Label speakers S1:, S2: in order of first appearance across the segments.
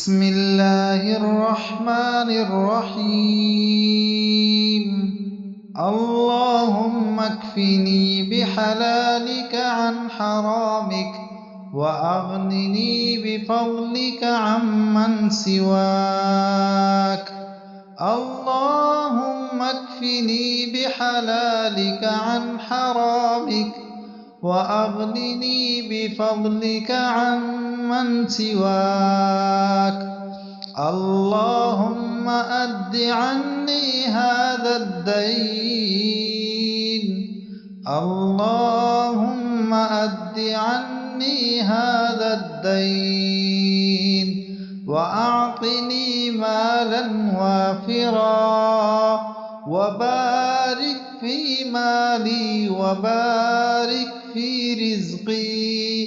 S1: بسم الله الرحمن الرحيم. اللهم اكفني بحلالك عن حرامك وأغنني بفضلك عمن سواك. اللهم اكفني بحلالك عن حرامك وأغنني بفضلك عمن سواك. اللهم أد عني هذا الدين. اللهم أد عني هذا الدين وأعطني مالا وافرا وبارك في مالي وبارك في رزقي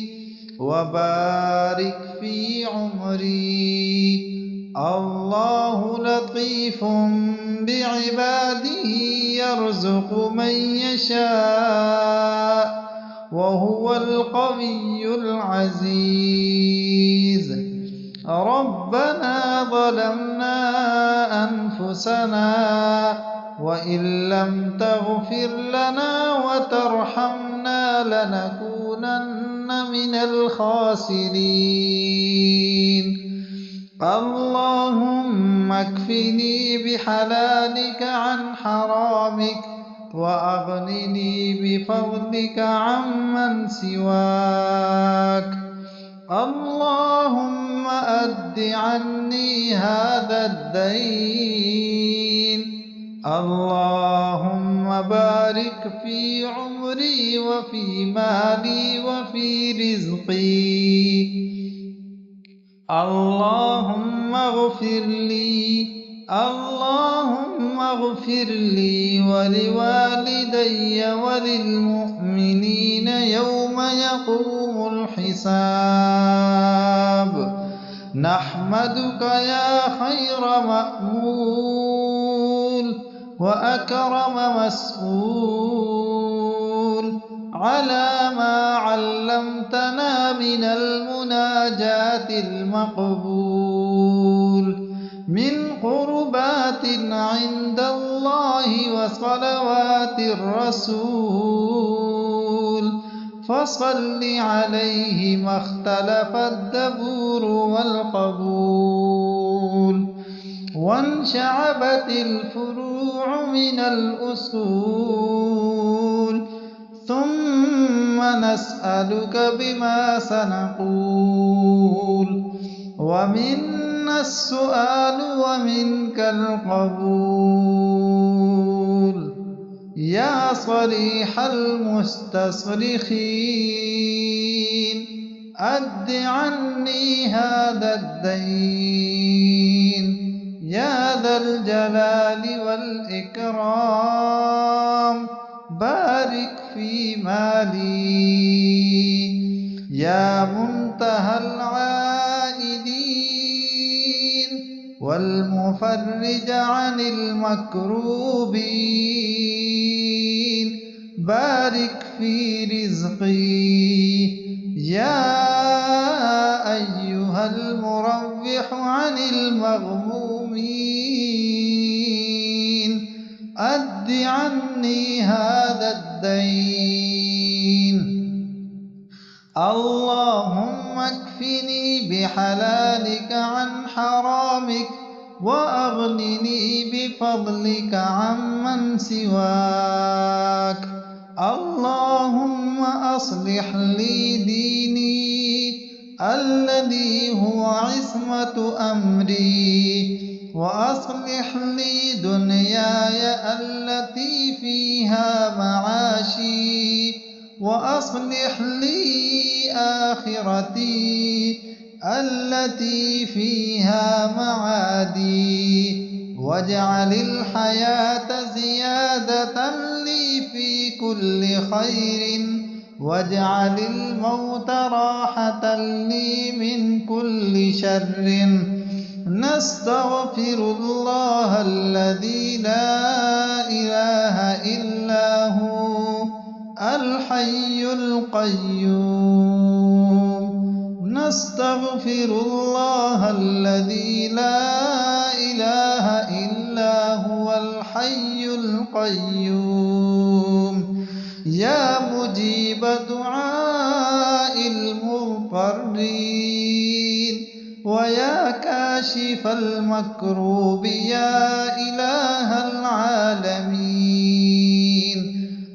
S1: وبارك في عمري. الله لطيف بعباده يرزق من يشاء وهو القوي العزيز. ربنا ظلمنا أنفسنا وإن لم تغفر لنا وترحمنا لنكونن من الخاسرين. اللهم اكفني بحلالك عن حرامك وأغنني بفضلك عمن سواك. اللهم أد عني هذا الدين. اللهم بارك في عمري وفي مالي وفي رزقي. اللهم اغفر لي ولوالدي وللمؤمنين يوم يقوم الحساب. نحمدك يا خير مأمول وأكرم مسؤول على ما علمتنا من المناجاة المقبول من قربات عند الله وصلوات الرسول. فصل عليه ما اختلف الدبور والقبول وانشعبت الفروع من الأصول. ثم نسألك بما سنقول ومنا السؤال ومنك القبول. يا صريح المستصرخين أد عني هذا الدين. يا ذا الجلال والإكرام بارك في مالي. يا منتهى العائدين والمفرج عن المكروبين بارك في رزقي. يا أيها المروح عن المغمومين أد عني هذا الدين. اللهم اكفني بحلالك عن حرامك وأغنني بفضلك عمن سواك. اللهم أصلح لي ديني الذي هو عصمة أمري وأصلح لي دنياي التي فيها معاشي وأصلح لي آخرتي التي فيها معادي. واجعل الحياة زيادة لي في كل خير واجعل الموت راحة لي من كل شر. نستغفر الله الذي لا إله إلا هو الحي القيوم. واستغفر الله الذي لا إله إلا هو الحي القيوم يا مجيب دعاء المضطرين ويا كاشف المكروب يا إله العالمين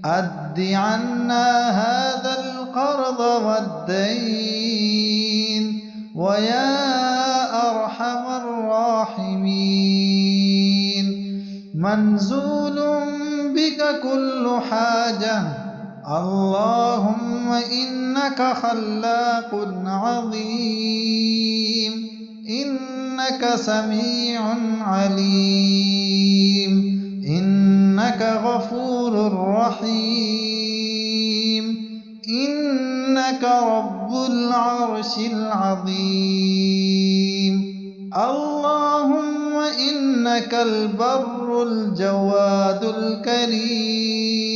S1: أد عنا هذا القرض والدين ويا أرحم الراحمين منزول بك كل حاجة اللهم إنك خلاق عظيم إنك سميع عليم إنك غفور رحيم إنك رب العرش العظيم اللهم إنك البر الجواد الكريم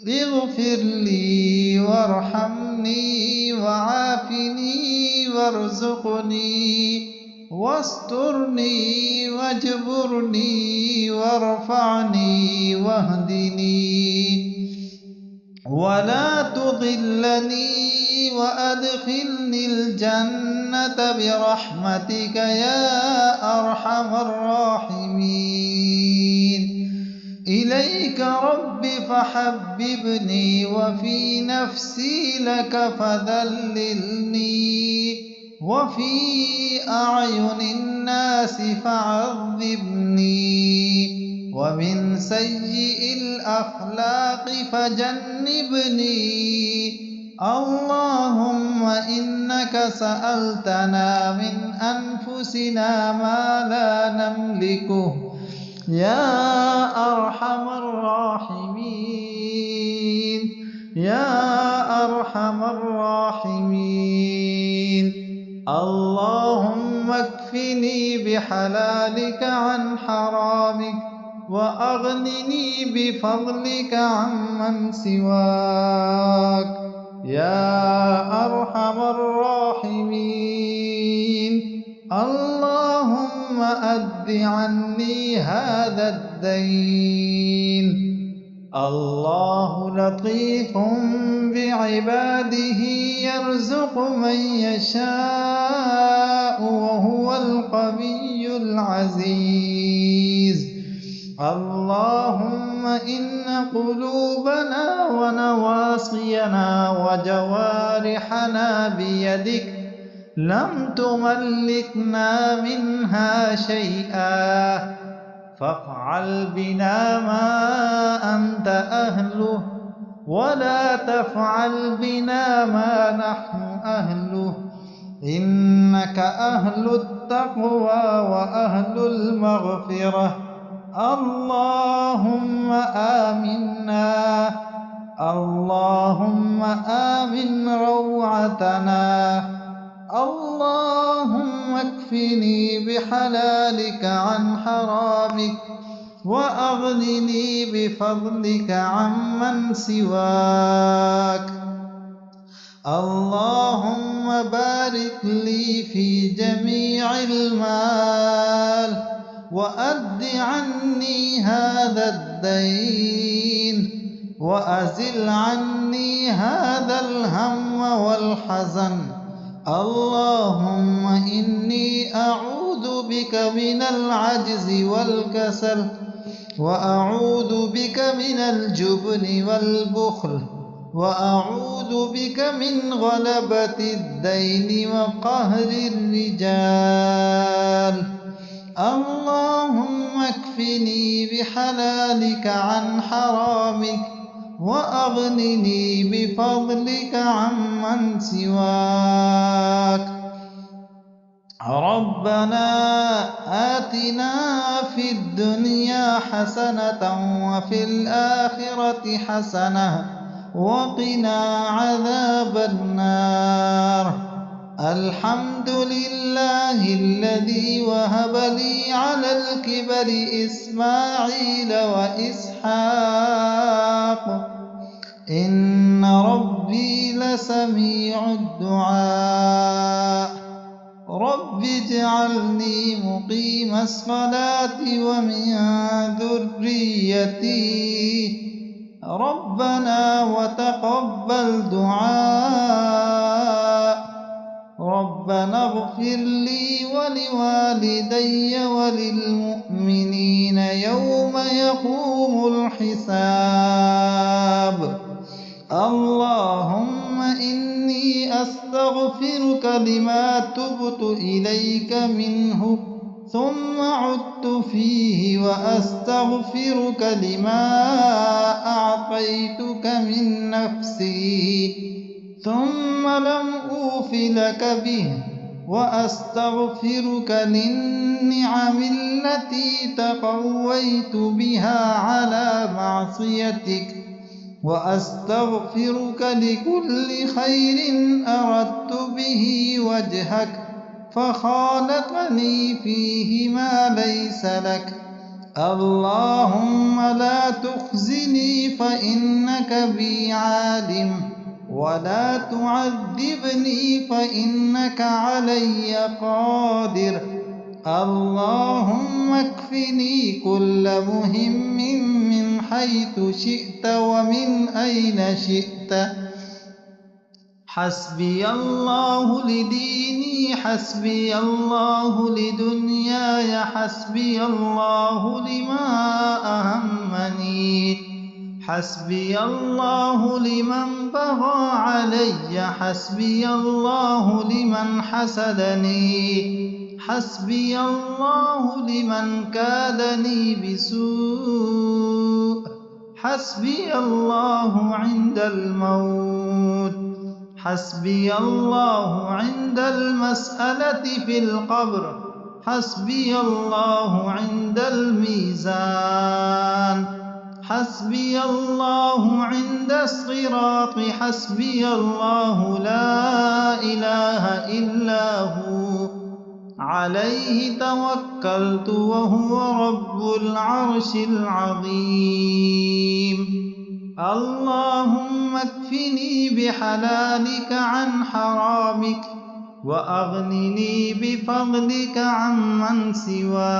S1: اغفر لي وارحمني وعافني وارزقني واسترني واجبرني وارفعني واهدني ولا تضلني وأدخلني الجنة برحمتك يا أرحم الراحمين إليك رب فحببني وفي نفسي لك فذللني وفي أعين الناس فعذبني ومن سيء الأخلاق فجنبني اللهم إنك سألتنا من أنفسنا ما لا نملكه يا أرحم الراحمين يا أرحم الراحمين اللهم اكفني بحلالك عن حرامك وأغنني بفضلك عمن سواك يا أرحم الراحمين اللهم أد عني هذا الدين الله لطيف بعباده يرزق من يشاء وهو القوي العزيز اللهم إن قلوبنا ونواصينا وجوارحنا بيدك لم تملكنا منها شيئا فافعل بنا ما أنت أهله ولا تفعل بنا ما نحن أهله إنك أهل التقوى وأهل المغفرة اللهم آمنا اللهم آمن روعتنا اللهم اكفني بحلالك عن حرامك وأغنني بفضلك عمن سواك اللهم بارك لي في جميع المال وأد عني هذا الدين وأزل عني هذا الهم والحزن اللهم إني أعوذ بك من العجز والكسل وأعوذ بك من الجبن والبخل وأعوذ بك من غلبة الدين وقهر الرجال اللهم اكفني بحلالك عن حرامك وأغنني بفضلك عمن سواك ربنا آتنا في الدنيا حسنة وفي الآخرة حسنة وقنا عذاب النار الحمد لله الذي وهب لي على الكبر إسماعيل وإسحاق إن ربي لسميع الدعاء رب اجعلني مقيم الصلاة ومن ذريتي ربنا وتقبل دعاء ربنا اغفر لي ولوالدي وللمؤمنين يوم يقوم الحساب اللهم إني أستغفرك لما تبت إليك منه ثم عدت فيه وأستغفرك لما أعطيتك من نفسي ثم لم أوف لك به وأستغفرك للنعم التي تقويت بها على معصيتك وأستغفرك لكل خير أردت به وجهك فخالطني فيه ما ليس لك اللهم لا تخزني فإنك بي عالم ولا تعذبني فإنك علي قادر اللهم اكفني كل مهم من حيث شئت ومن أين شئت حسبي الله لديني حسبي الله لدنياي حسبي الله لما أهمني حسبي الله لمن بغى علي حسبي الله لمن حسدني حسبي الله لمن كادني بسوء حسبي الله عند الموت حسبي الله عند المسألة في القبر حسبي الله عند الميزان حسبي الله عند الصراط حسبي الله لا إله إلا هو عليه توكلت وهو رب العرش العظيم اللهم اكفني بحلالك عن حرامك وأغنني بفضلك عمن سواك